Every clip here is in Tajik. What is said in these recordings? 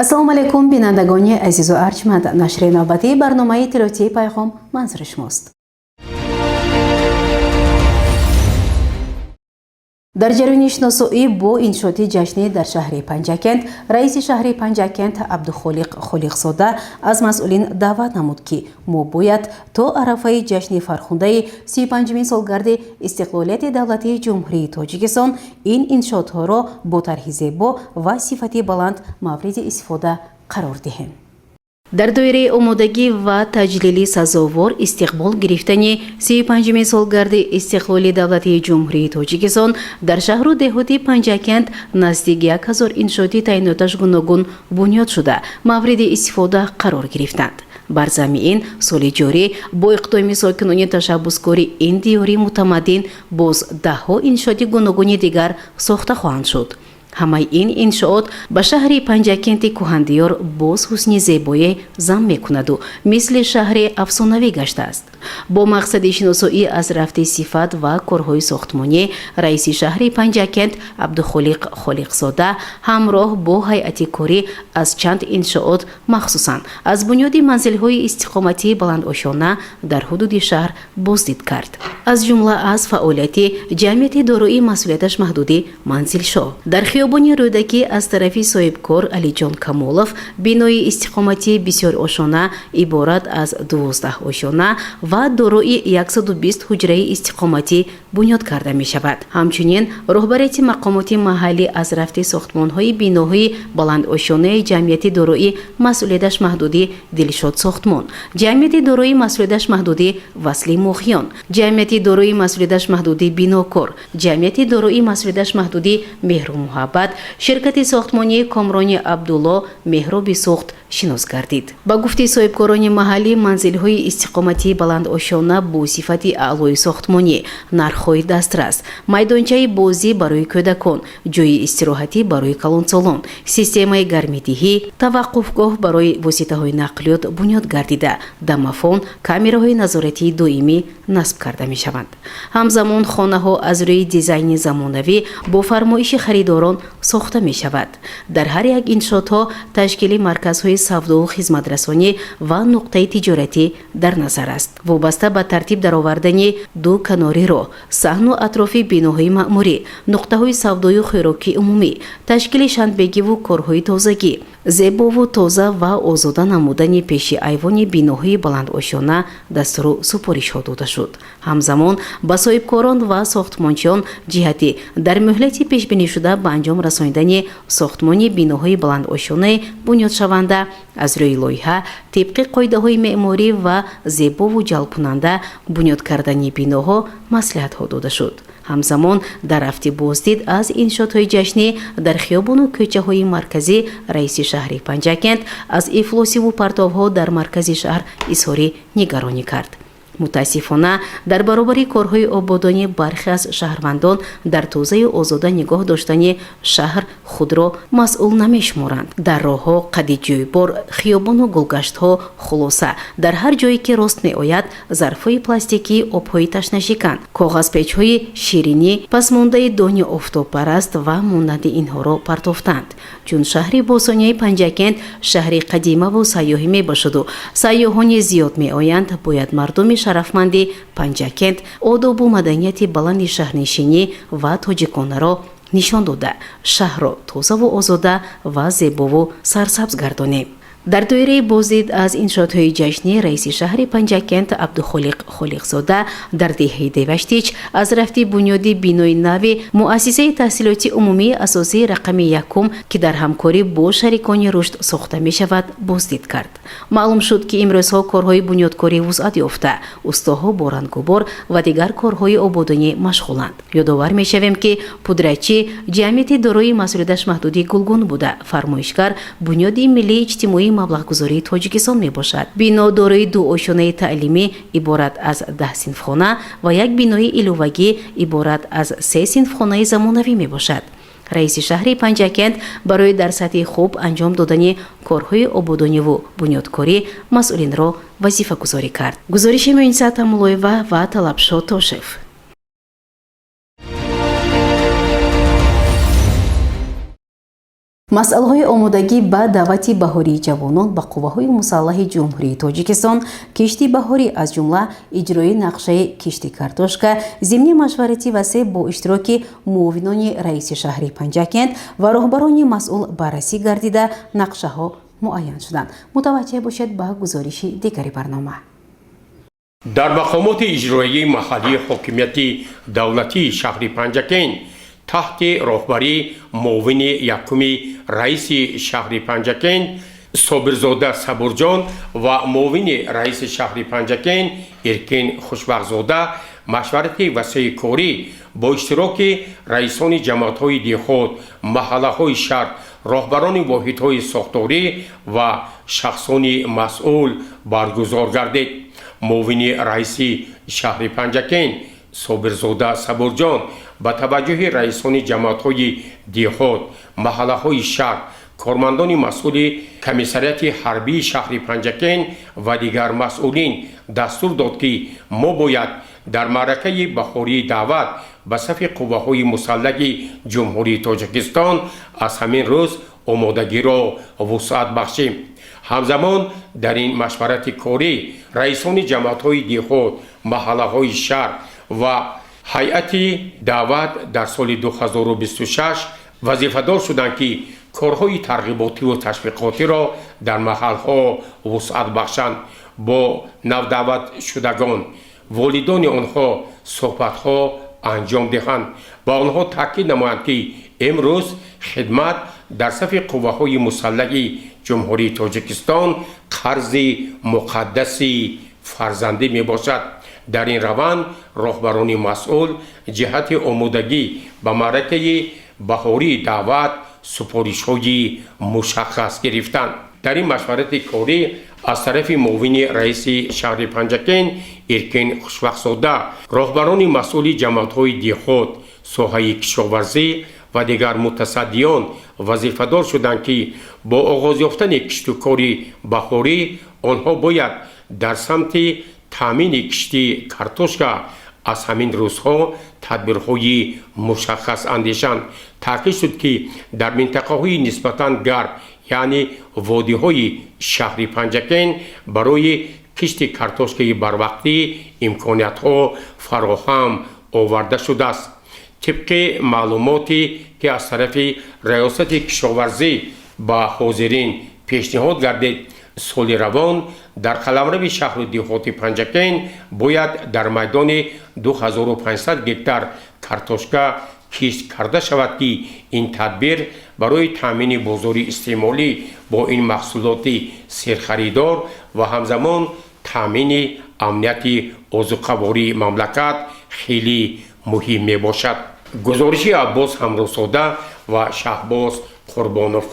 ассалому алайкум бинандагони азизу арҷманд, нашри навбатии барномаи иттилоотии пайғом манзури шумост. дар ҷараёни шиносоӣ бо иншооти ҷашнӣ дар шаҳри Панҷакент, раиси шаҳри Панҷакент Абдухолиқ Холиқзода аз масъулин даъват намуд, ки мо бояд то арафаи ҷашни фархундаи 35-мин солгарди истиқлолияти давлатии ҷумҳурии Тоҷикистон ин иншоотҳоро бо тарҳи зебо ва сифати баланд мавриди истифода қарор диҳем. дар доираи омодагӣ ва таҷлили сазовор истиқбол гирифтани 35-мин солгарди истиқлоли давлатии ҷумҳурии Тоҷикистон дар шаҳру деҳоти Панҷакент наздик 1000 иншооти таъйиноташ гуногун бунёд шуда мавриди истифода қарор гирифтанд. бар замми ин соли ҷорӣ бо иқдоми сокинони ташаббускори ин диёри мутамаддин боз даҳҳо иншооти гуногуни дигар сохта хоҳанд шуд. ҳамаи ин иншоот ба шаҳри Панҷакенти кӯҳандиёр боз ҳусни зебоие зам мекунаду мисли шаҳри афсонавӣ гаштааст. бо мақсади шиносоӣ аз рафти сифат ва корҳои сохтмонӣ раиси шаҳри Панҷакент Абдухолиқ Холиқзода ҳамроҳ бо ҳайати корӣ аз чанд иншоот махсусан аз бунёди манзилҳои истиқоматии баландошона дар ҳудуди шаҳр боздид кард. аз ҷумла аз фаъолияти ҷамъияти дорои масъулияташ маҳдуди Манзилшоҳ дар хиёбони Рӯдакӣ аз тарафи соҳибкор Алиҷон Камолов бинои истиқоматии бисёр ошона иборат аз 12 ошона ва дорои 120 ҳуҷраи истиқоматӣ бунёд карда мешавад. ҳамчунин роҳбарияти мақомоти маҳаллӣ аз рафти сохтмонҳои биноҳои баландошонаи ҷамъияти дорои масъулияташ маҳдуди Дилшод Сохтмон, ҷамъияти дорои масъулияташ маҳдуди Васли Мухиён, ҷамъияти дорои масъулияташ маҳдуди Бинокор, ҷамъияти дорои масъулияташ маҳдуди Меҳру Муҳаббат, ширкати сохтмонии Комрони Абдулло Меҳроби Сохт шинос гардид. ба гуфти соҳибкорони маҳаллӣ манзилҳои истиқоматии баландошона бо сифати аълои сохтмонӣ, нархҳои дастрас, майдончаи бозӣ барои кӯдакон, ҷойи истироҳатӣ барои калонсолон, системаи гармидиҳӣ, таваққуфгоҳ барои воситаҳои нақлиёт бунёд гардида, домофон, камераҳои назоратии доимӣ насб карда мешаванд. ҳамзамон хонаҳо аз рӯи дизайни замонавӣ бо фармоиши харидорон сохта мешавад. дар ҳар як иншоотҳо ташкили марказҳои савдову хизматрасонӣ ва нуқтаи тиҷоратӣ дар назар аст. вобаста ба тартиб даровардани ду канори роҳ, саҳну атрофи биноҳои маъмурӣ, нуқтаҳои савдою хӯрокии умумӣ, ташкили шанбегиву корҳои тозагӣ, зебову тоза ва озода намудани пеши айвони биноҳои баландошона дастуру супоришҳо дода шуд. ҳамзамон ба соҳибкорон ва сохтмончиён ҷиҳати дар муҳлати пешбинишуда ба анҷом расонидани сохтмони биноҳои баландошонаи бунёдшаванда аз рӯи лоиҳа тибқи қоидаҳои меъморӣ ва зебову ҷалбкунанда бунёд кардани биноҳо маслиҳатҳо дода шуд. ҳамзамон дар рафти боздид аз иншоотҳои ҷашнӣ дар хиёбону кӯчаҳои марказӣ раиси шаҳри Панҷакент аз ифлосиву партовҳо дар маркази шаҳр изҳори нигаронӣ кард. мутаассифона дар баробари корҳои ободонӣ бархе аз шаҳрвандон дар тозаю озода нигоҳ доштани шаҳр худро масъул намешуморанд. дар роҳҳо, қади ҷӯйбор, хиёбону гулгаштҳо, хулоса дар ҳар ҷое ки рост меояд зарфҳои пластикии обҳои ташнашикан, коғазпечҳои ширинӣ, пасмондаи дони офтобпараст ва монанди инҳоро партофтанд. чун шаҳри босонияи Панҷакент шаҳри қадимаву сайёҳӣ мебошаду сайёҳони зиёд меоянд, бояд мардуми шарафманди Панҷакент одобу маданияти баланди шаҳрнишинӣ ва тоҷиконаро нишон дода шаҳрро тозаву озода ва зебову сарсабз гардонем. дар доираи боздид аз иншоотҳои ҷашнӣ раиси шаҳри Панҷакент Абдухолиқ Холиқзода дар деҳаи Деваштич аз рафти бунёди бинои нави муассисаи таҳсилоти умумии асосии рақами 1 ки дар ҳамкорӣ бо шарикони рушд сохта мешавад боздид кард. маълум шуд ки имрӯзҳо корҳои бунёдкорӣ вусъат ёфта, устоҳо бо рангубор ва дигар корҳои ободонӣ машғуланд. ёдовар мешавем ки пудратчӣ ҷамъияти дорои масъулияташ маҳдуди Гулгун буда фармоишгар бунёди миллии иҷтимоии маблағгузории Тоҷикистон мебошад. бино дорои ду ошонаи таълимӣ иборат аз 10 синфхона ва як бинои иловагӣ иборат аз 3 синфхонаи замонавӣ мебошад. раиси шаҳри Панҷакент барои дар сатҳи хуб анҷом додани корҳои ободониву бунёдкорӣ масъулинро вазифагузорӣ кард. гузориши Муъинса Тамулоева ва Талабшод Тошев. масъалаҳои омодагӣ ба даъвати баҳории ҷавонон ба қувваҳои мусаллаҳи ҷумҳурии тоҷикистон, кишти баҳорӣ аз ҷумла иҷрои нақшаи кишти картошка, зимни машварати васеъ бо иштироки муовинони раиси шаҳри Панҷакент ва роҳбарони масъул баррасӣ гардида нақшаҳо муайян шуданд. мутаваҷҷеҳ бошед ба гузориши дигари барнома. дар мақомоти иҷроии маҳаллии ҳокимияти давлатии шаҳри Панҷакент таҳти роҳбарии муовини якуми раиси шаҳри Панҷакент Собирзода Сабурҷон ва муовини раиси шаҳри Панҷакент Эркин Хушбахтзода машварати васеъи корӣ бо иштироки раисони ҷамоатҳои деҳот, маҳаллаҳои шаҳр, роҳбарони воҳидҳои сохторӣ ва шахсони масъул баргузор гардид. муовини раиси шаҳри Панҷакент Собирзода Сабурҷон ба таваҷҷӯҳи раисони ҷамоатҳои деҳот, маҳаллаҳои шаҳр, кормандони масъули комиссарияти ҳарбии шаҳри Панҷакент ва дигар масъулин дастур дод ки мо бояд дар маъракаи баҳории даъват ба сафи қувваҳои мусаллаҳи ҷумҳурии Тоҷикистон аз ҳамин рӯз омодагиро вусъат бахшем. ҳамзамон дар ин машварати корӣ раисони ҷамоатҳои деҳот, маҳаллаҳои шаҳр ва ҳайати даъват дар соли 2026 вазифадор шуданд ки корҳои тарғиботиву ташвиқотиро дар маҳалҳо вусъат бахшанд, бо навдаъватшудагон, волидони онҳо суҳбатҳо анҷом диҳанд, ба онҳо таъкид намоянд ки имрӯз хидмат дар сафи қувваҳои мусаллаҳи ҷумҳурии Тоҷикистон қарзи муқаддаси фарзандӣ мебошад. дар ин раванд роҳбарони масъул ҷиҳати омодагӣ ба маъракаи баҳории даъват супоришҳои мушаххас гирифтанд. дар ин машварати корӣ аз тарафи муовини раиси шаҳри Панҷакент Эркин Хушбахтзода роҳбарони масъули ҷамоатҳои деҳот, соҳаи кишоварзӣ ва дигар мутасаддиён вазифадор шуданд ки бо оғоз ёфтани киштукори баҳорӣ онҳо бояд дар самти таъмини кишти картошка аз ҳамин рӯзҳо тадбирҳои мушаххас андешанд. таъкид шуд ки дар минтақаҳои нисбатан гарм, яъне водиҳои шаҳри Панҷакент барои кишти картошкаи барвақтӣ имкониятҳо фароҳам оварда шудааст. тибқи маълумоте ки аз тарафи раёсати кишоварзӣ ба ҳозирин пешниҳод гардид, соли равон дар қаламрави шаҳру деҳоти Панҷакент бояд дар майдони 2500 гектар картошка кишт карда шавад ки ин тадбир барои таъмини бозори истеъмолӣ бо ин маҳсулоти серхаридор ва ҳамзамон таъмини амнияти озуқавории мамлакат хеле муҳим мебошад. гузориши Аббос Ҳамрӯзода ва Шаҳбоз Қурбонов.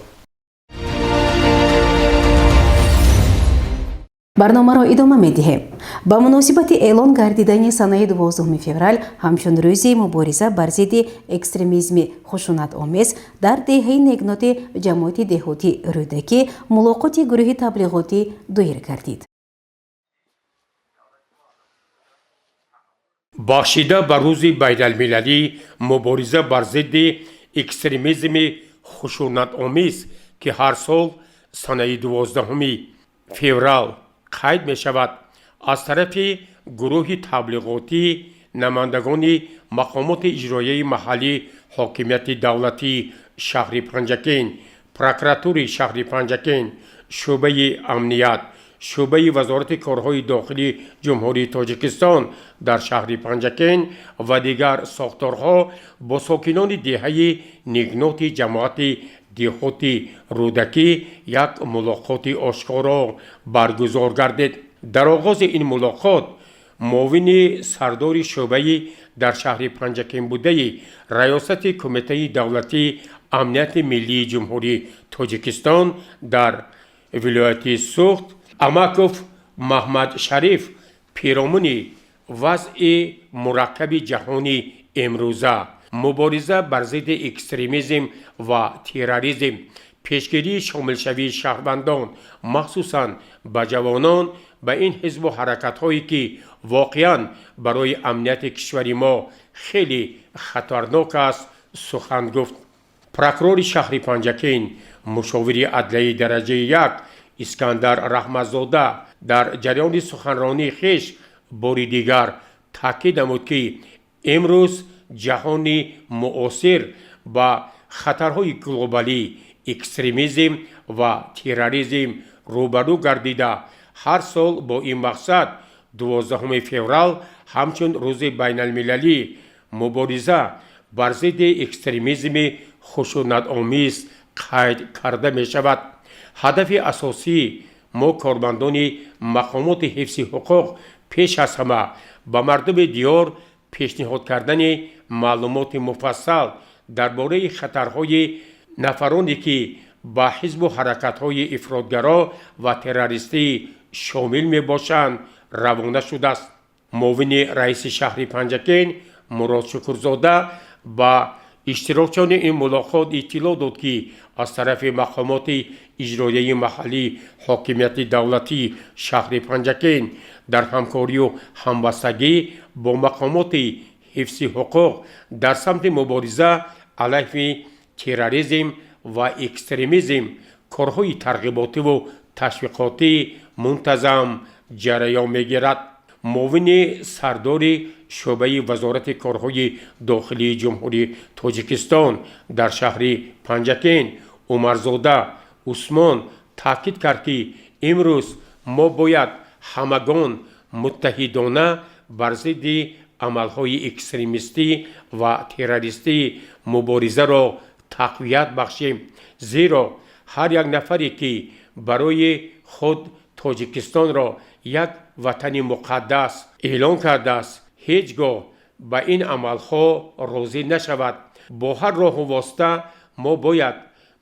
барномаро идома медиҳем. ба муносибати эълон гардидани санаи 12 феврал ҳамчун рӯзи мубориза бар зидди экстремизми хушунатомез дар деҳаи негноти ҷамоати деҳотӣ Рӯдакӣ мулоқоти гурӯҳи таблиғотӣ доир гардид. бахшида ба рӯзи байналмилалии мубориза бар зидди экстремизми хушунатомез ки ҳар сол санаи 12 феврал қайд мешавад, аз тарафи гурӯҳи таблиғотӣ намояндагони мақомоти иҷроияи маҳаллии ҳокимияти давлатии шаҳри Панҷакент, прокуратураи шаҳри Панҷакент, шӯъбаи амният, шӯъбаи вазорати корҳои дохилии ҷумҳурии Тоҷикистон дар шаҳри Панҷакент ва дигар сохторҳо бо сокинони деҳаи нигноти ҷамоати деҳоти Рӯдакӣ як мулоқоти ошкоро баргузор гардид. дар оғози ин мулоқот муовини сардори шӯъбаи дар шаҳри Панҷакент будаи раёсати кумитаи давлатии амнияти миллии ҷумҳурии Тоҷикистон дар вилояти Суғд Амаков Маҳмад Шариф пиромони вазъи мураккаби ҷаҳони имрӯза, мубориза бар зидди экстремизм ва терроризм, пешгирии шомилшавии шаҳрвандон, махсусан ба ҷавонон ба ин ҳизбу ҳаракатҳое ки воқеан барои амнияти кишвари мо хеле хатарнок аст сухан гуфт. прокурори шаҳри Панҷакент مشاور عدلیه درجه 1 اسکندر رحمتزاده در جریان سخنرانی خویش بار دیگر تاکید نمود که امروز جهان معاصر با خطرهای گلوبالی اکستریمیسم و تروریسم روبرو گردیده هر سال با این مقصد 12 فوریه همچون روز بین المللی مبارزه بر ضد اکستریمیسم خشونت‌آمیز قید کرده می شود. هدف اساسی ما کارمندان مقامات حفظ حقوق پیش از همه با مردم دیار پیشنهاد کردن معلومات مفصل درباره خطرهای نفرانی که با حزب و حرکت‌های افراطگرا و تروریستی شامل می باشند روانه شده است. معاون رئیس شهر پنجکین مراد شکرزاده با اشتراکچیان این ملاقات اطلاع داد که از طرف مقامات اجرایی محلی حاکمیت دولتی شهر پنجکین در همکاری و همبستگی با مقامات حفظ حقوق در سمت مبارزه علیه تروریسم و اکستریمیسم کارهای ترغیباتی و تشویقاتی منتظم جریان می‌گیرد. معاون سردار شعبه وزارت کارهای داخلی جمهوری تاجیکستان در شهر پنجکین عمرزاده عثمان تاکید کرد که امروز ما باید همگان متحدانه بر ضد عملهای اکستریمیستی و تروریستی مبارزه را تقویت بخشیم، زیرا هر یک نفری که برای خود تاجیکستان را یک وطن مقدس اعلان کرده است هیچگاه به این عملها راضی نشود. با هر راه و واسطه ما باید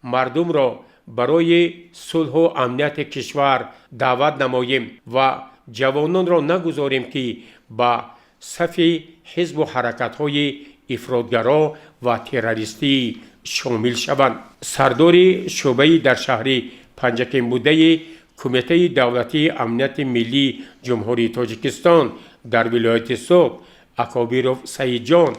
مردم را برای صلح و امنیت کشور دعوت نماییم و جوانان را نگذاریم که با صف حزب و حرکت‌های افراطگرا و تروریستی شامل شوند. سردار شعبه در شهر پنجکین بوده کمیته دولتی امنیت ملی جمهوری تاجیکستان در ولایت سوق اکابیروف سعید جان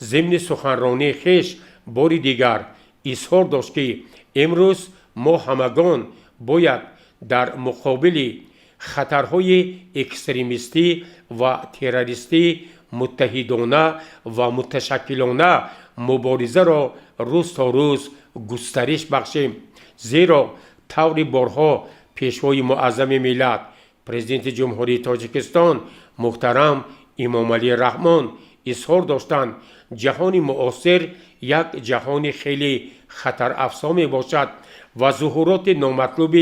ضمن سخنرانی خویش بار دیگر اظهار داشت که امروز ما همگان باید در مقابل خطرهای اکستریمیستی و تروریستی متحدانه و متشکلانه مبارزه را روز تا روز گسترش بخشیم، زیرا طور بارها پیشوای معظم ملت پرزیدنت جمهوری تاجیکستان محترم امام علی رحمان اظهار داشتند جهان معاصر یک جهان خیلی خطر افزا می باشد و ظهورات نامطلوب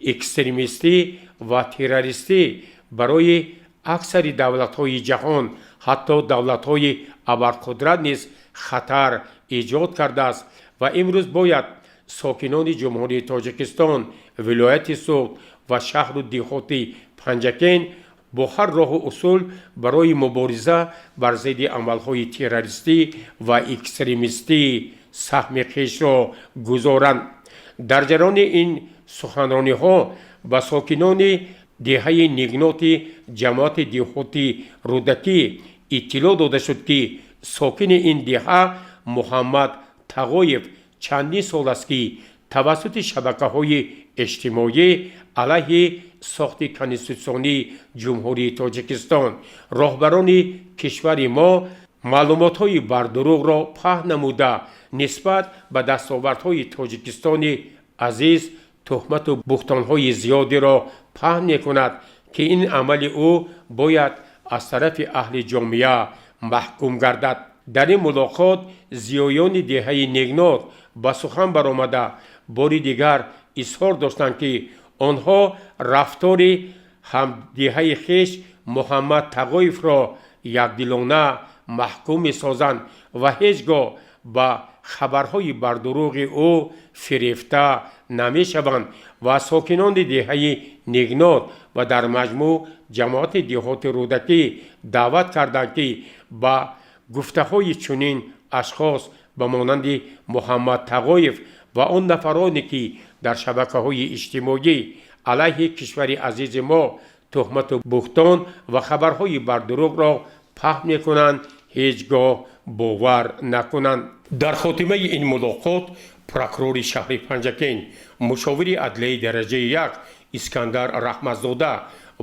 اکستریمیستی و تروریستی برای اکثر دولت‌های جهان حتی دولت‌های ابرقدرت نیز خطر ایجاد کرده است و امروز باید ساکنان جمهوری تاجیکستان ولایت سوق و شهر و دیهات پنجکین با هر راه و اصول برای مبارزه بر ضد عملهای تروریستی و اکستریمیستی سهم خویش را گذارند. در جریان این سخنرانی ها با ساکنان دهه نیگنات جماعت دیهاتی رودکی اطلاع داده شد که ساکن این دهه محمد تقایف چندین سال است که توسط شبکه‌های اجتماعی علیه ساخت کنستیتوسیونی جمهوری تاجیکستان راهبران کشور ما معلومات‌های بردروغ را پهن نموده نسبت به دستاوردهای تاجیکستان عزیز تهمت و بهتان‌های زیادی را پهن می‌کند که این عمل او باید از طرف اهل جامعه محکوم گردد. در این ملاقات زیایان دهه نیگنات با سخن برآمده بار دیگر اظهار داشتند که آنها رفتار همدیهه خویش محمد تقایف را یکدلانه محکوم می‌سازند و هیچگاه با خبرهای بردروغ او فریفته نمی‌شوند و ساکنان دهه نیگنات و در مجموع جماعت دیهات رودکی دعوت کردند که با گفته‌های چنین اشخاص به مانند محمد تقایف و آن نفرانی که در شبکه‌های اجتماعی علیه کشور عزیز ما تهمت و بهتان و خبرهای بردروغ را پهن می‌کنند هیچگاه باور نکنند. در خاتمه این ملاقات прокурори шаҳри Панҷакент мушовири адлияи дараҷаи 1 Искандар Раҳматзода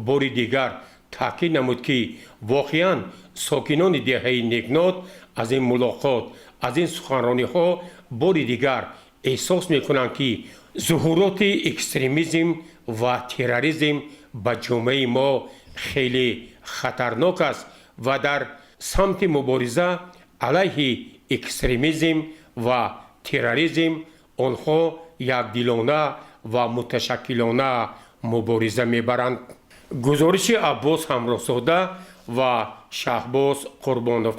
бори дигар таъкид намуд ки воқеан сокинони деҳаи Некнод аз ин мулоқот аз ин суханрониҳо бори дигар эҳсос мекунанд ки зуҳуроти экстремизм ва терроризм ба ҷомеаи мо хеле хатарнок аст ва дар самти мубориза алайҳи экстремизм ва терроризм онҳо якдилона ва муташаккилона мубориза мебаранд. гузориши Аббос Ҳамроҳзода ва Шаҳбоз Қурбонов.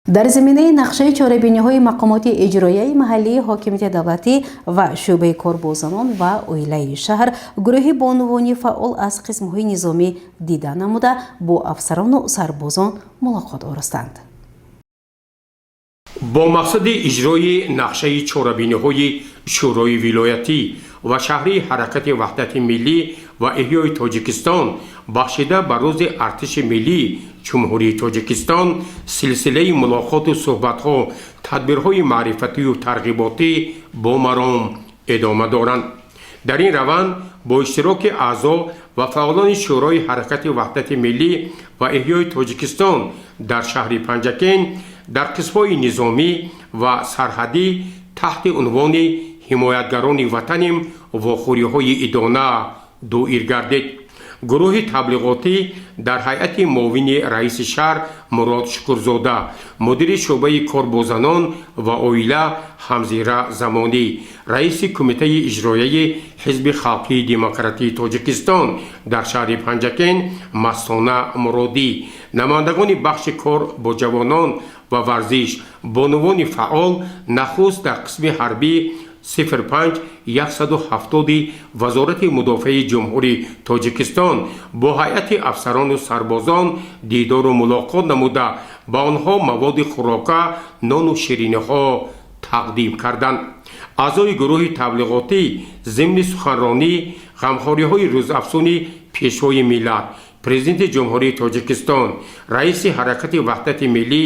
дар заминаи нақшаи чорабиниҳои мақомоти иҷроияи маҳаллии ҳокимияти давлатӣ ва шӯъбаи корбозанон ва оилаи шаҳр гурӯҳи бонувони фаъол аз қисмҳои низомӣ дида намуда бо афсарону сарбозон мулоқот орастанд. бо мақсади иҷрои нақшаи чорабиниҳои шӯрои вилоятӣ ва шаҳрии ҳаракати ваҳдати миллӣ ва эҳёи Тоҷикистон бахшида ба рӯзи артиши миллии ҷумҳурии Тоҷикистон силсилаи мулоқоту суҳбатҳо, тадбирҳои маърифатию тарғиботӣ бо маром идома доранд. дар ин раванд бо иштироки аъзо ва фаъолони шӯрои ҳаракати ваҳдати миллӣ ва эҳёи Тоҷикистон дар шаҳри Панҷакент дар қисмҳои низомӣ ва сарҳадӣ таҳти унвони ҳимоятгарони ватаним вохӯриҳои идона дуир гардид. гурӯҳи таблиғотӣ дар ҳайати муовини раиси шаҳр Мурод Шукрзода, мудири шӯъбаи корбозанон ва оила Ҳамзира Замонӣ, раиси кумитаи иҷроияи Ҳизби Халқии Демократии Тоҷикистон дар шаҳри Панҷакент Мастона Муродӣ, намояндагони бахши кор бо ҷавонон ва варзиш, бонувони фаъол нахуст дар қисми ҳарбӣ 05-170 вазорати мудофиаи ҷумҳури Тоҷикистон бо ҳайати афсарону сарбозон дидору мулоқот намуда ба онҳо маводи хӯрока, нону шириниҳо тақдим карданд. аъзои гурӯҳи таблиғотӣ зимни суханронӣ ғамхориҳои рӯзафзуни пешвои миллат, президенти ҷумҳурии Тоҷикистон, раиси ҳаракати ваҳдати миллӣ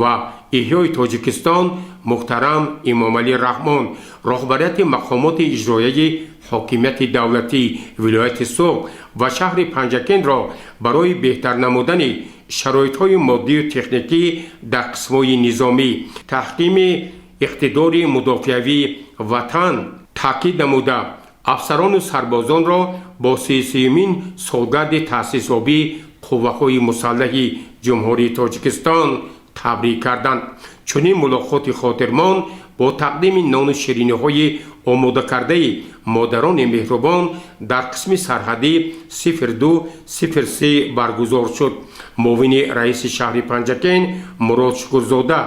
ва эҳёи Тоҷикистон муҳтарам Эмомалӣ Раҳмон, роҳбарияти мақомоти иҷроияи ҳокимияти давлатӣ вилояти Суғд ва шаҳри Панҷакентро барои беҳтар намудани шароитҳои моддию техникӣ дар қисмҳои низомӣ, таҳкими иқтидори мудофиавии ватан таъкид намуда, афсарону сарбозонро бо 33-мин солгарди таъсисёбии қувваҳои мусаллаҳи ҷумҳурии Тоҷикистон табрик карданд. чунин мулоқоти хотирмон бо тақдими нону шириниҳои омодакардаи модарони меҳрубон дар қисми сарҳадӣ 0203 баргузор шуд. муовини раиси шаҳри Панҷакент Мурод Шукрзода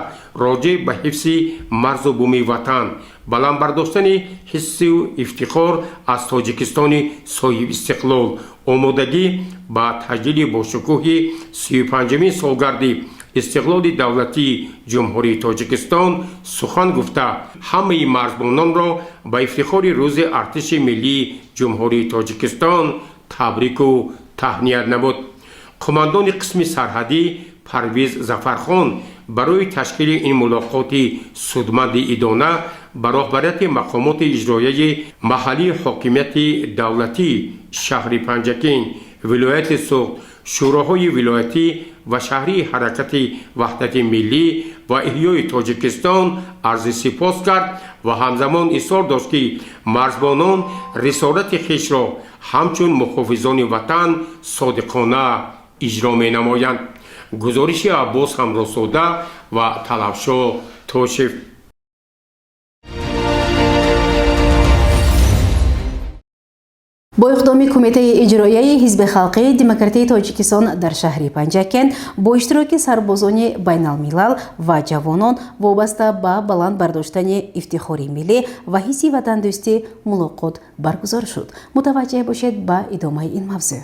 роҷеъ ба ҳифзи марзу бӯми ватан, баландбардоштани ҳиссу ифтихор аз Тоҷикистони соҳибистиқлол, омодагӣ ба таҷлили бошукӯҳи 35-мин солгарди истиқлоли давлатии ҷумҳурии Тоҷикистон сухан гуфта, ҳамаи марзбононро ба ифтихори рӯзи артиши миллии ҷумҳурии Тоҷикистон табрику таҳният намуд. қумандони қисми сарҳадӣ Парвиз Зафархон барои ташкили ин мулоқоти судманди идона ба роҳбарияти мақомоти иҷроияи маҳаллии ҳокимияти давлатии шаҳри Панҷакент, вилояти Суғд, шӯроҳои вилоятӣ ва шаҳрии ҳаракати ваҳдати миллӣ ва эҳёи Тоҷикистон арзи сипос кард ва ҳамзамон изҳор дошт ки марзбонон рисолати хишро ҳамчун муҳофизони ватан содиқона иҷро менамоянд. гузориши Аббос Ҳамроҳзода ва Талабшо Тошев. бо иқдоми кумитаи иҷроияи ҳизби халқии демократии Тоҷикистон дар шаҳри Панҷакент бо иштироки сарбозони байналмилал ва ҷавонон вобаста ба баланд бардоштани ифтихори миллӣ ва ҳисси ватандӯстӣ мулоқот баргузор шуд. мутаваҷҷеҳ бошед ба идомаи ин мавзӯъ.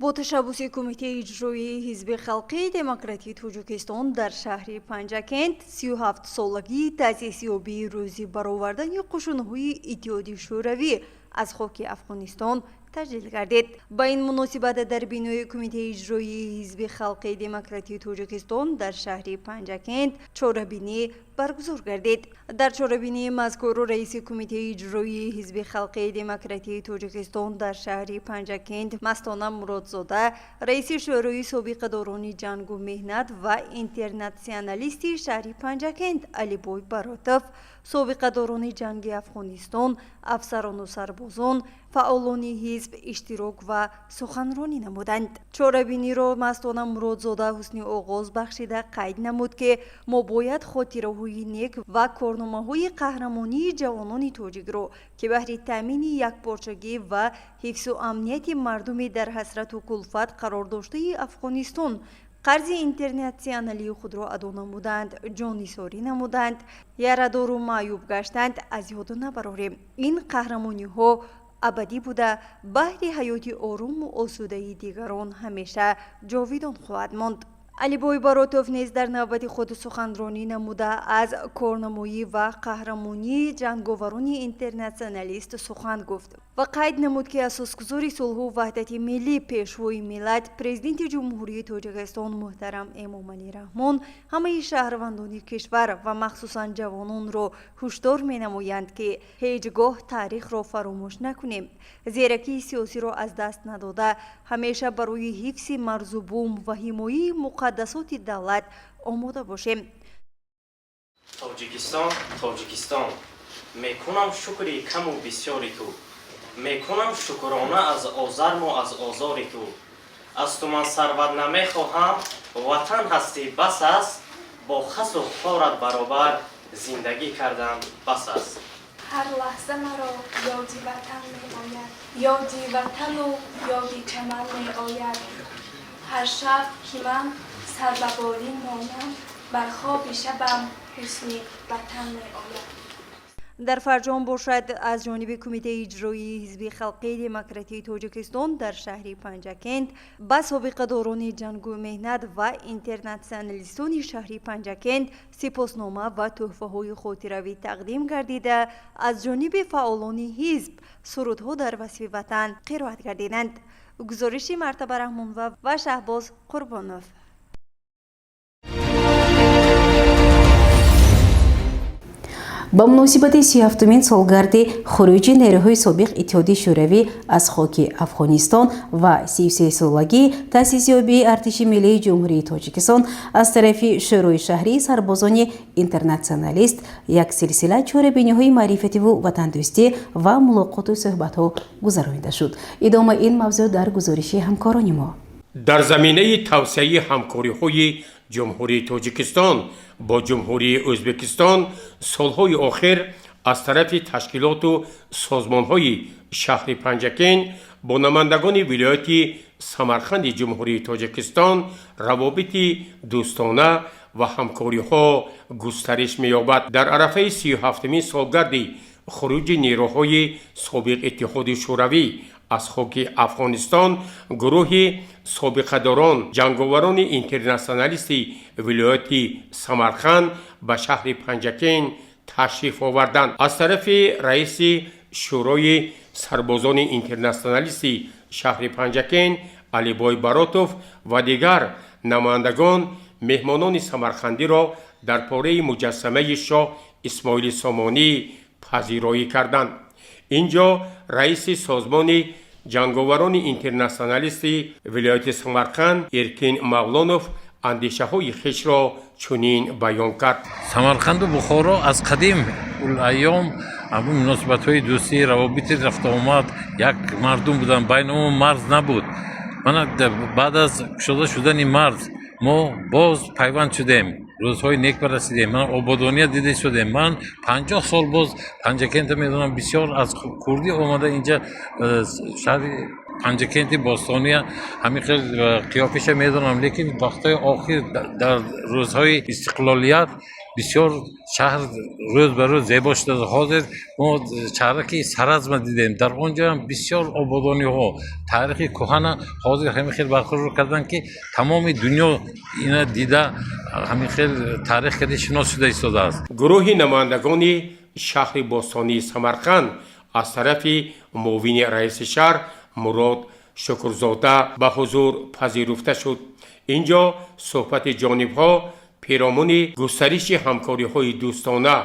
бо ташаббуси кумитаи иҷроии ҳизби халқии демократии Тоҷикистон дар шаҳри Панҷакент 37-солагии таъсисёбии рӯзи баровардани қушунҳои Иттиҳоди шӯравӣ аз хоки Афғонистон تجلیل گردید. با این مناسبت در بینای کمیته اجرایی حزب خلق دموکراتی تاجیکستان در شهر پنجکند چهاره‌بینی برگزار گردید. در چهاره‌بینی مذکور رئیس کمیته اجرایی حزب خلق دموکراتی تاجیکستان در شهر پنجکند مستانه مرادزاده، رئیس شورای سابق دوران جنگ و مهنت و اینترنشنالیستی شهر پنجکند علیبوی براتوف، سابق دوران جنگ افغانستان، افسران و سربازان، فعالان حزب اشتراک و سخنرانی نمودند. چهاره‌بینی را مستانه مرادزاده حسنی آغاز بخشیده قید نمود که ما باید خاطره‌های نیک و کارنامه‌های قهرمانی جوانان تاجیک را که بهر تامین یکپارچگی و حفظ و امنیت مردم در حسرت و کلفت قرار داشته افغانستان قرض اینترنشنالی خود را ادا نمودند، جانیساری نمودند، یاره‌دار و معیوب گشتند از یاد نبراریم. این قهرمانی ها ابدی بوده، بهر حیات آروم و آسوده دیگران همیشه جاویدان خواهد ماند. علیبوی براتوف نیز در نوبت خود سخنرانی نموده از کارنمایی و قهرمانی جنگاوران اینترنشنالیست سخن گفت و قید نمود که اساسگذار صلح و وحدت ملی پیشوای ملت پرزیدنت جمهوری تاجیکستان محترم امامعلی رحمان همه شهروندان کشور و مخصوصا جوانان را هشدار می‌نمایند که هیچگاه تاریخ را فراموش نکنیم، زیرکی سیاسی را از دست نداده همیشه برای حفظ مرز و بوم و حمایت مقدسات دولت آماده باشیم. تاجیکستان میکنم شکری کم و بسیاری تو، میکنم شکرانه از آزرم و از آزاری تو. از تو من ثروت نمیخواهم، وطن هستی بس است، با خس و خارت برابر زندگی کردم بس است. هر لحظه مرا یادی وطن می آید، یادی وطن و یادی چمن می آید. هر شب که من سر به بالین مانم، بر خواب شبم حسن وطن می آید. در فرجام باشد از جانب کمیته اجرایی حزب خلق دموکراتی تاجیکستان در شهر پنجکند با سابق دوران جنگ و مهنت و اینترنشنالیستان شهر پنجکند سپاسنامه و تحفه‌های خاطروی تقدیم گردیده از جانب فعالان حزب سرودها در وصف وطن قرائت گردیدند. گزارش مرتبه رحمان و شهباز قربانوف. با مناسبت 37مین سالگرد خروج نیروهای سابق اتحادیه شوروی از خاک افغانستان و 33 سالگی تأسیس‌یابی ارتش ملی جمهوری تاجیکستان از طرف شورای شهری سربازان اینترنشنالیست یک سلسله چهاره‌بینی‌های معرفتی و وطندوستی و ملاقات و صحبت‌ها گذرانیده شد. ادامه این موضوع در گزارش همکاران ما. در زمینه توسعه همکاری‌های جمهوری تاجیکستان با جمهوری ازبکستان سالهای آخر از طرف تشکیلات و سازمان‌های شهر پنجکند با نمایندگان ولایت سمرقند جمهوری تاجیکستان روابط دوستانه و همکاری‌ها گسترش می‌یابد. در عرفه 37مین سالگرد خروج نیروهای سابق اتحاد شوروی از خاک افغانستان گروه سابقه‌داران جنگاوران اینترنشنالیست ولایت سمرقند به شهر پنجکند تشریف آوردند. از طرف رئیس شورای سربازان اینترنشنالیست شهر پنجکند علیبوی براتوف و دیگر نمایندگان مهمانان سمرقندی را در پاره مجسمه شاه اسماعیل سامانی پذیرایی کردند. اینجا رئیس سازمان جنگاوران اینترنشنالیست ولایت سمرقند ارکین مغلانوف اندیشه های خویش را چنین بیان کرد. سمرقند و بخارا از قدیم الایام همون مناسبت های دوستی روابط رفت آمد یک مردم بودن، بین اون مرز نبود. من بعد از کشاده شدن مرز ما باز پیوند شدیم، روزهای نیک برسیدیم، من آبادانی دیده شدیم. من 50 سال باز پنجکند میدونم، بسیار از کردی آمده اینجا شهر پنجکند باستانی همین خیلی قیافش میدونم، لیکن وقتای آخر در روزهای استقلالیت بسیار شهر روز به روز زیبا شده. حاضر ما شهرکی سرزم دیدیم، در آنجا هم بسیار آبادانی ها تاریخ کهنه حاضر همین خیلی برقرار کردن که تمام دنیا اینا دیده همین خیلی تاریخ کده شناس شده ایستاده است. گروه نمایندگان شهر باستانی سمرقند از طرف معاون رئیس شهر مراد شکرزاده به حضور پذیرفته شد. اینجا صحبت جانب‌ها پیرامون گسترش همکاری‌های دوستانه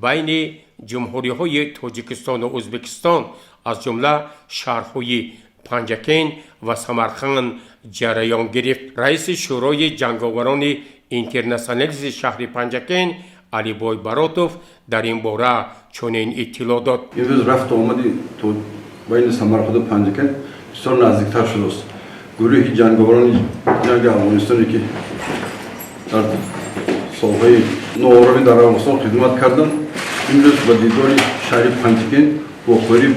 بین جمهوری‌های تاجیکستان و ازبکستان از جمله شهرهای پنجکین و سمرقند جریان گرفت. رئیس شورای جنگاوران اینترنشنالیست شهر پنجکین علیبای براتوف در این باره چنین اطلاع داد. امروز رفت آمدی تو بین سمرقند و پنجکین بسیار نزدیکتر شده است. گروه جنگاوران جنگ افغانستانی که در سالهای نوآرامی در افغانستان خدمت کردند امروز با دیدار شهر پنجکین و قریب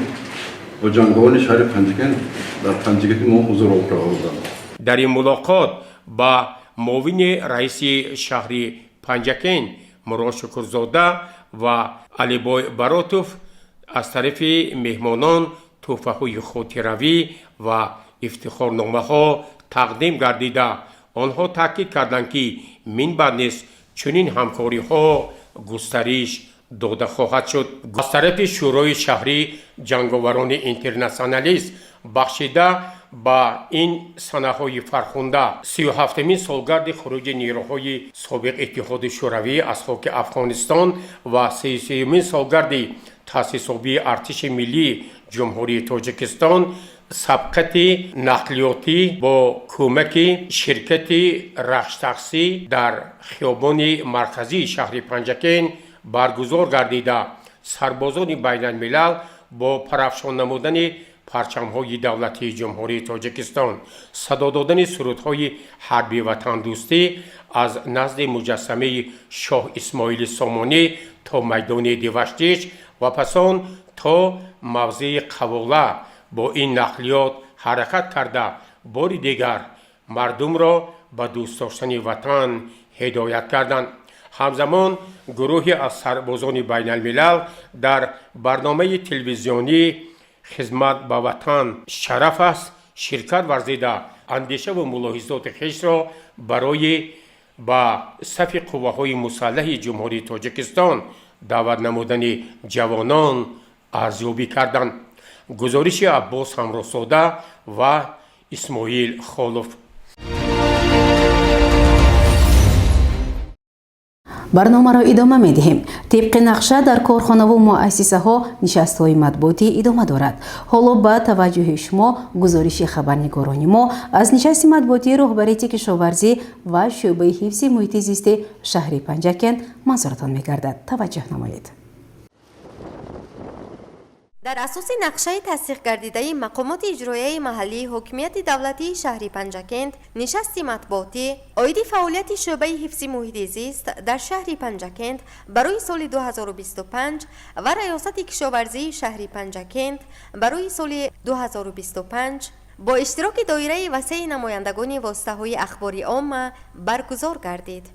و جنگاوران شهر پنجکین در پنجکین ما حضور آوردند. در این ملاقات با معاون رئیس شهر پنجکین مراد شکرزاده و علیبای براتوف از طرف مهمانان تحفه‌های خاطره‌ای و افتخارنامه‌ها تقدیم گردیده آنها تاکید کردند که من بعد نیز چنین همکاری‌ها گسترش داده خواهد شد. از طرف شورای شهری جنگاوران اینترنشنالیست بخشیده با این سنه‌های فرخنده 37مین سالگرد خروج نیروهای سابق اتحاد شوروی از خاک افغانستان و 33مین سالگرد تأسیس‌یابی ارتش ملی جمهوری تاجیکستان سبقت نقلیاتی با کمک شرکت رخش در خیابان مرکزی شهر پنجکین برگزار گردیده سربازان بین الملل با پرافشان نمودن پرچم‌های دولتی جمهوری تاجیکستان صدا دادن سرودهای حربی وطن دوستی از نزد مجسمه شاه اسماعیل سامانی تا میدان دیوشتیش و پس آن تا موضع قواله با این نقلیات حرکت کرده بار دیگر مردم را به دوست داشتن وطن هدایت کردند. همزمان گروهی از سربازان بین الملل در برنامه تلویزیونی خدمت به وطن شرف است شرکت ورزیده اندیشه و ملاحظات خویش را برای با صف قوه‌های مسلح جمهوری تاجیکستان دعوت نمودن جوانان ارزیابی کردند. گزارش عباس همراساده و اسماعیل خالف. برنامه را ادامه می دهیم. طبق نقشه در کارخانه و مؤسسه ها نشست های مطبوعاتی ادامه دارد. حالا با توجه شما گزارش خبرنگاران ما از نشست مطبوعاتی رهبری کشاورزی و شعبه حفظ محیط زیست شهر پنجکین منظورتان می گردد. توجه نمایید. در اساس نقشه تصدیق گردیده مقامات اجرایی محلی حاکمیت دولتی شهر پنجکین نشست مطبوعاتی عاید فعالیت شعبه حفظ محیط زیست در شهر پنجکین برای سال 2025 و ریاست کشاورزی شهر پنجکین برای سال 2025 با اشتراک دایره وسیع نمایندگان واسطه‌های اخباری عامه برگزار گردید.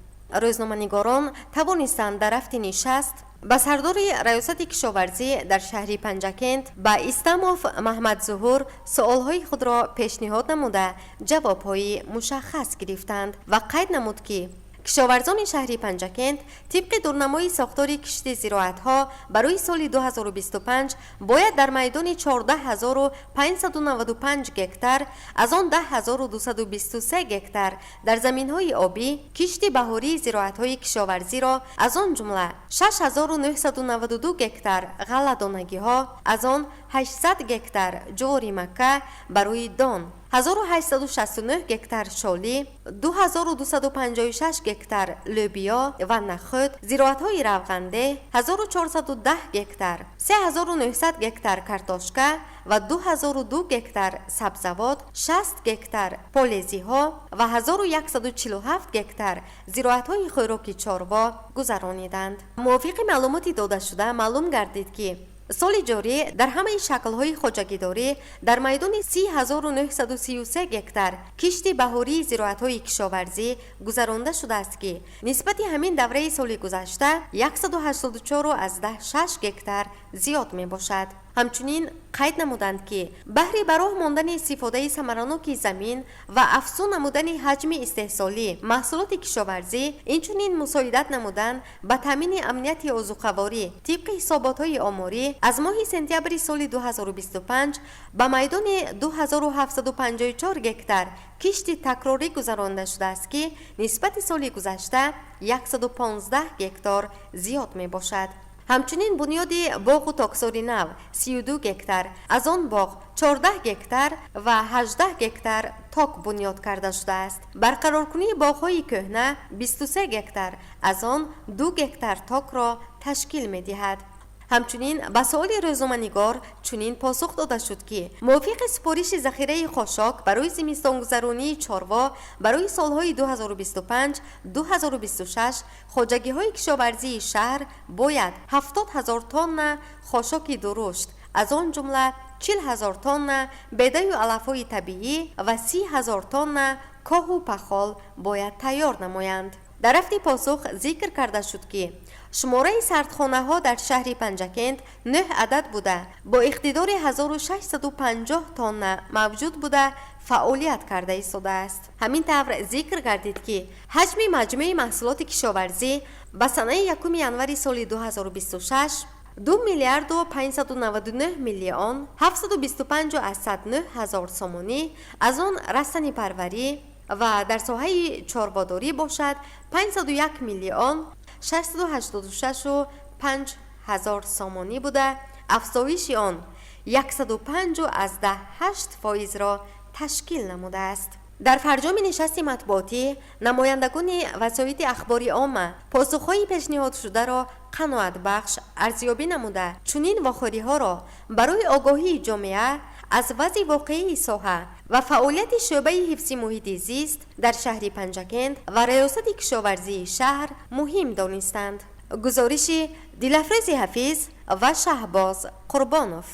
روزنامه‌نگاران توانستند در رفت نشست با سردار ریاست کشاورزی در شهر پنجکین با استماف محمد ظهور سؤالهای خود را پیشنهاد نموده جوابهای مشخص گرفتند و قید نمود که کشاورزان شهر پنجکین طبق دورنمای ساختار کشت زراعت‌ها برای سال 2025 باید در میدان 14595 گکتار از آن 10223 گکتار در زمین‌های آبی کشت بهاری زراعت‌های کشاورزی را از آن جمله 6992 گکتار غله‌دانگی‌ها از آن 800 گکتار جواری مکه برای دان 1869 گکتار شالی، 2256 گکتار لوبیا و نخود، زراعت‌های روغنده، 1410 گکتار، 3900 گکتار کارتوشکا و 2002 گکتار سبزوات، 60 گکتار پالزی‌ها و 1147 گکتار زراعت‌های خوراکی چاروا گذرانیدند. موافق معلوماتی داده شده معلوم گردید که سال جاری در همه شکل‌های خواجگیداری در میدان 30933 گکتار کشت بهاری زراعت‌های کشاورزی گذرانده شده است که نسبت همین دوره سال گذشته 184.6 گکتار زیاد می باشد. همچنین قید نمودند که بهره براه ماندن استفاده ثمرناک زمین و افزون نمودن حجم استحصالی محصولات کشاورزی اینچنین مساعدت نمودند به تامین امنیت عضوخواری طبق حسابات‌های آماری аз моҳи сентябри соли 2025 ба майдони 2754 гектар кишти такрорӣ гузаронда шудааст ки нисбати соли гузашта 115 гектар зиёд мебошад. ҳамчунин бунёди боғу токсори нав 32 гектар, аз он боғ 14 гектар ва 18 гектар ток бунёд карда шудааст. барқароркунии боғҳои кӯҳна 23 гектар, аз он 2 гектар токро ташкил медиҳад. ҳамчунин ба суоли рӯзноманигор чунин посух дода шуд ки мувофиқи супориши захираи хошок барои зимистонгузаронии чорво барои солҳои 2025-2026 хоҷагиҳои кишоварзии шаҳр бояд 70 000 тонна хошоки дурушт, аз он ҷумла 40 000 тонна бедаю алафҳои табиӣ ва 30 000 тонна коҳу пахол бояд тайёр намоянд. дар рафти посух зикр карда шуд ки шумораи сардхонаҳо дар шаҳри Панҷакент 9 адад буда бо иқтидори 1650 тонна мавҷуд буда фаъолият карда истодааст. ҳамин тавр зикр гардид ки ҳаҷми маҷмӯи маҳсулоти кишоварзӣ ба санаи 1 январи соли 2026 2 миллиарду 599 миллион 725,9 ҳазор сомонӣ, аз он растани парварӣ ва дар соҳаи чорводорӣ бошад 501 миллион 686,5 ҳазор сомонӣ буда афзоиши он 105,8% ташкил намудааст. дар фарҷоми нишасти матбуотӣ намояндагони васоити ахбори омма посухҳои пешниҳодшударо қаноатбахш арзёбӣ намуда чунин вохӯриҳоро барои огоҳии ҷомеа аз вазъи воқеии соҳа ва фаъолияти шӯъбаи ҳифзи муҳити зист дар шаҳри Панҷакент ва раёсати кишоварзии шаҳр муҳим донистанд. гузориши Дилафрӯзи Ҳафиз ва Шаҳбоз Қурбонов.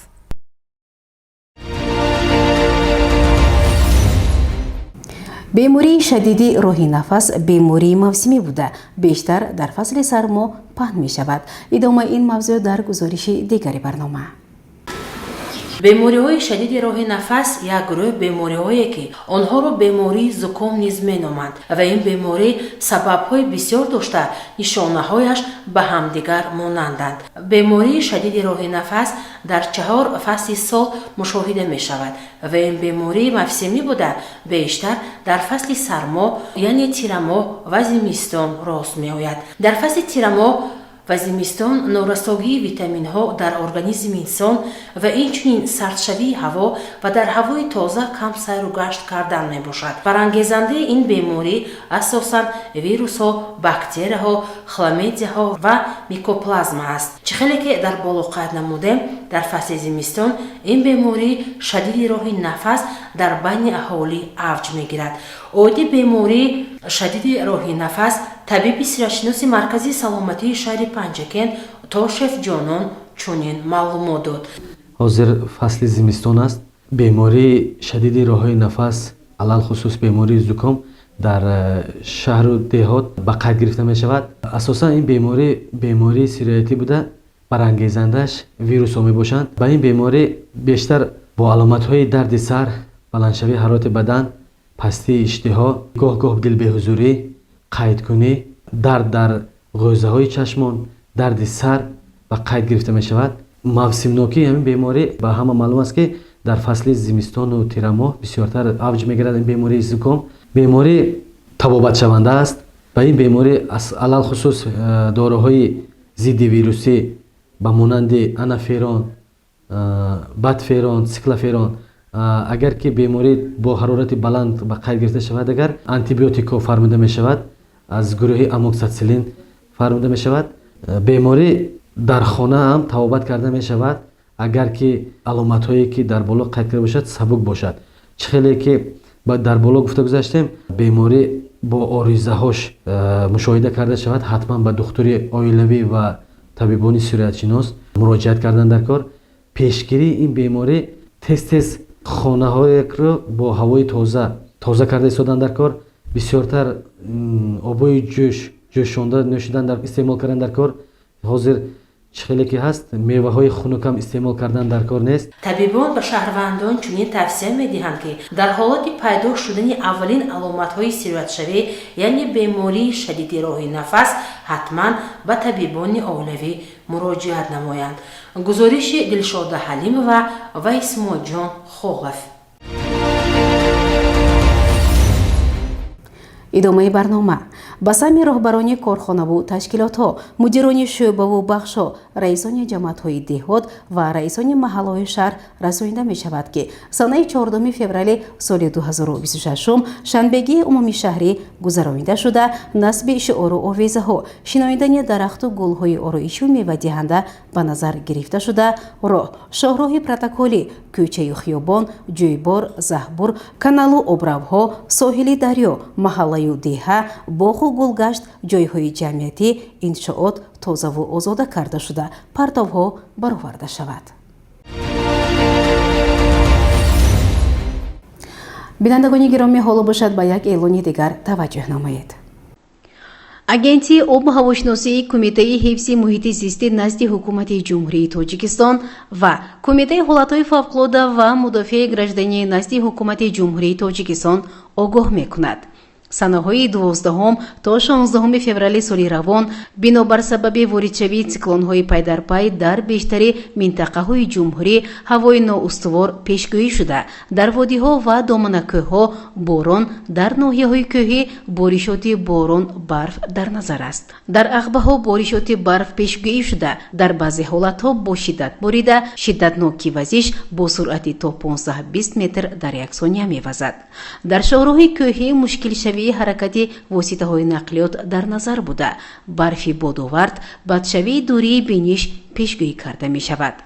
бемории шадиди роҳи нафас бемории мавсимӣ буда бештар дар фасли сармо паҳн мешавад. идомаи ин мавзӯъ дар гузориши дигари барнома. бемориҳои шадиди роҳи нафас як гурӯҳ бемориҳое ки онҳоро бемории зуком низ меноманд ва ин беморӣ сабабҳои бисёр дошта нишонаҳояш ба ҳамдигар монанданд. бемории шадиди роҳи нафас дар 4 фасли сол мушоҳида мешавад ва ин бемории мавсимӣ буда бештар дар фасли сармо яъне тирамоҳ ва зимистон рост меояд. дар фасли тирамоҳ ва зимистон норасогии витаминҳо дар организми инсон ва инчунин сардшавии ҳаво ва дар ҳавои тоза кам сайру гашт кардан мебошад. барангезандаи ин беморӣ асосан вирусҳо, бактерияҳо, хламидияҳо ва микоплазма аст. чӣ хеле ки дар боло қайд намудем, дар фасли зимистон ин беморӣ шадиди роҳи нафас дар байни аҳолӣ авҷ мегирад. оиди бемории шадиди роҳи нафас табиби сиратшиноси марказии саломатии шаҳри Панҷакент Тошев Ҷонон чунин маълумот дод. ҳозир фасли зимистон аст. бемории шадиди роҳҳои нафас алалхусус бемории зуком дар шаҳру деҳот ба қайд гирифта мешавад. асосан ин бемории сироятӣ буда барангезандааш вирусҳо мебошанд. ба ин беморӣ бештар бо аломатҳои дарди сар, баландшавии ҳарорати бадан, пастии иштиҳо, гоҳ-гоҳ дилбеҳузурӣ, қайдкунӣ, дард дар ғӯзаҳои чашмон, дарди сар ба қайд гирифта мешавад. мавсимнокии ҳамин беморӣ ба ҳама маълум аст ки дар фасли зимистону тирамоҳ бисёртар авҷ мегирад. ин бемории зуком беморӣ табобатшаванда аст. ба ин беморӣ алалхусус дороҳои зидди вирусӣ ба монанди анаферон, батферон, циклоферон, агар ки беморӣ бо ҳарорати баланд ба қайд гирифта шавад, агар антибиотикҳо фармуда мешавад, аз гурӯҳи амоксатсилин фармуда мешавад. беморӣ дар хона ҳам табобат карда мешавад, агар ки аломатҳое ки дар боло қайд карда бошад сабук бошад. чӣ хеле ки дар боло гуфта гузаштем, беморӣ бо оризаҳош мушоҳида карда шавад, ҳатман ба духтури оилавӣ ва табибони сироятшинос муроҷиат кардан дар кор. пешгирии ин беморӣ тез хонаҳоеро бо ҳавои тоза карда истодан дар кор, бисёртар обои ҷӯшонда нӯшидан истеъмол кардан дар кор. ҳозир чӣ хеле ки ҳаст, меваҳои хунукам истеъмол кардан дар кор нест. табибон ба шаҳрвандон чунин тавсия медиҳанд ки дар ҳолати пайдо шудани аввалин аломатҳои сироятшавӣ яъне бемории шадиди роҳи нафас ҳатман ба табибони оилавӣ муроҷиат намоянд. гузориши Дилшода Ҳалимова ва Исмоилҷон Хоғов. идомаи барнома ба сами роҳбарони корхонаву ташкилотҳо, мудирони шӯъбаву бахшҳо, раисони ҷамъиятҳои деҳот ва раисони маҳаллаҳои шаҳр расонида мешавад ки санаи 14 феврали соли 2026 шанбегии умумии шаҳрӣ гузаронида шуда, насби шиору овезаҳо, шиноидани дарахту гулҳои ороишу мевадиҳанда ба назар гирифта шуда, роҳ, шоҳроҳи протоколӣ, кӯчаю хиёбон, ҷӯйбор, заҳбур, каналу обравҳо, соҳили дарё, маҳаллаю деҳа, боғу гулгашт, ҷойҳои ҷамъиятӣ, иншоот тозаву озода карда шуда, партовҳо бароварда шавад. бинандагони гиромӣ, ҳоло бошад ба як эълони дигар таваҷҷӯҳ намоед. агентии обу ҳавошиносии кумитаи ҳифзи муҳити зисти назди ҳукумати ҷумҳурии тоҷикистон ва кумитаи ҳолатҳои фавқулода ва мудофиаи гражданӣ назди ҳукумати ҷумҳурии тоҷикистон огоҳ мекунад. санаҳои 12 то 16 феврали соли равон бинобар сабаби воридшавии циклонҳои пайдарпай дар бештари минтақаҳои ҷумҳурӣ ҳавои ноустувор пешгӯӣ шуда, дар водиҳо ва доманакӯҳҳо борон, дар ноҳияҳои кӯҳӣ боришоти борон барф дар назар аст. дар ағбаҳо боришоти барф пешгӯӣ шуда, дар баъзе ҳолатҳо бо шиддат борида, шиддатноки вазиш бо суръати то 15-20 метр дар як сония мевазад. дар шоҳроҳи кӯҳӣ мушкилшавии ҳаракати воситаҳои нақлиёт дар назар буда, барфи бодовард, бадшавии дурии биниш пешгӯӣ карда мешавад.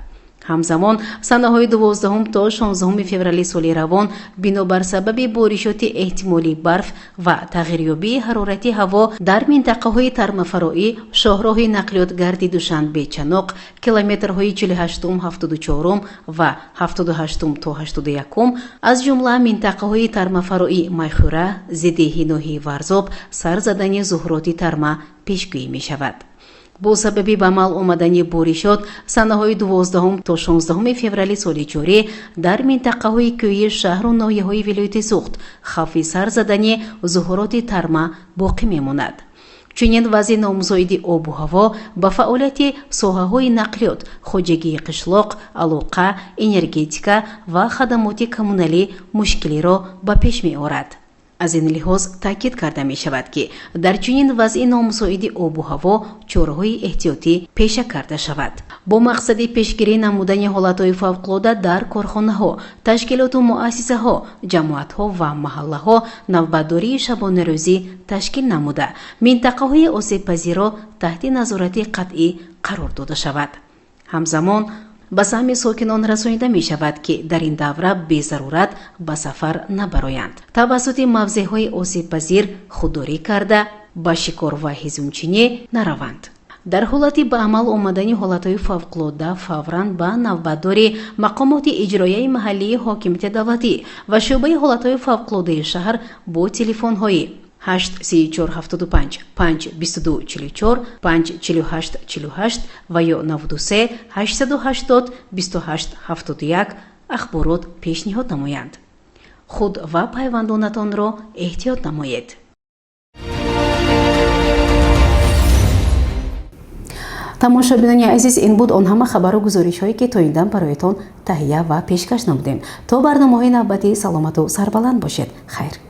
ҳамзамон санаҳои 12 то 16 феврали соли равон бинобар сабаби боришоти эҳтимолии барф ва тағйирёбии ҳарорати ҳаво дар минтақаҳои тармафароӣ, шоҳроҳи нақлиётгарди Душанбе Чаноқ, километрҳои 48-74 ва 78 то 81, аз ҷумла минтақаҳои тармафароӣ Майхӯра, Зидеҳи ноҳияи Варзоб сар задани зуҳуроти тарма пешгӯӣ мешавад. бо сабаби ба амал омадани боришот санаҳои 12 то 16 феврали соли ҷорӣ дар минтақаҳои кӯҳии шаҳру ноҳияҳои вилояти Суғд хавфи сар задани зуҳуроти тарма боқӣ мемонад. чунин вазъи номузоиди обу ҳаво ба фаъолияти соҳаҳои нақлиёт, хоҷагии қишлоқ, алоқа, энергетика ва хадамоти коммуналӣ мушкилиро ба пеш меорад. аз ин лиҳоз таъкид карда мешавад ки дар чунин вазъи номусоиди обу ҳаво чораҳои эҳтиётӣ пеша карда шавад. бо мақсади пешгирӣ намудани ҳолатҳои фавқулода дар корхонаҳо, ташкилоту муассисаҳо, ҷамоатҳо ва маҳаллаҳо навбатдории шабонарӯзӣ ташкил намуда, минтақаҳои осебпазирро таҳти назорати қатъӣ қарор дода шавад. ҳамзамон ба сами сокинон расонида мешавад ки дар ин давра безарурат ба сафар набароянд, тавассути мавзеъҳои осебпазир худдорӣ карда ба шикор ва ҳизбчинӣ нараванд. дар ҳолати ба амал омадани ҳолатҳои фавқулода фавран ба навбатдори мақомоти иҷроияи маҳаллии ҳокимияти давлатӣ ва шӯъбаи ҳолатҳои фавқулодаи шаҳр бо телефонҳои 83475 52244 54848 ва ё 93 880 2871 ахборот пешниҳод намоянд. худ ва пайвандонатонро эҳтиёт намоед. тамошобинони азиз, ин буд он ҳама хабару гузоришҳое ки то ин дам бароятон таҳия ва пешкаш намудем. то барномаҳои навбатӣ саломату сарбаланд бошед. хайр.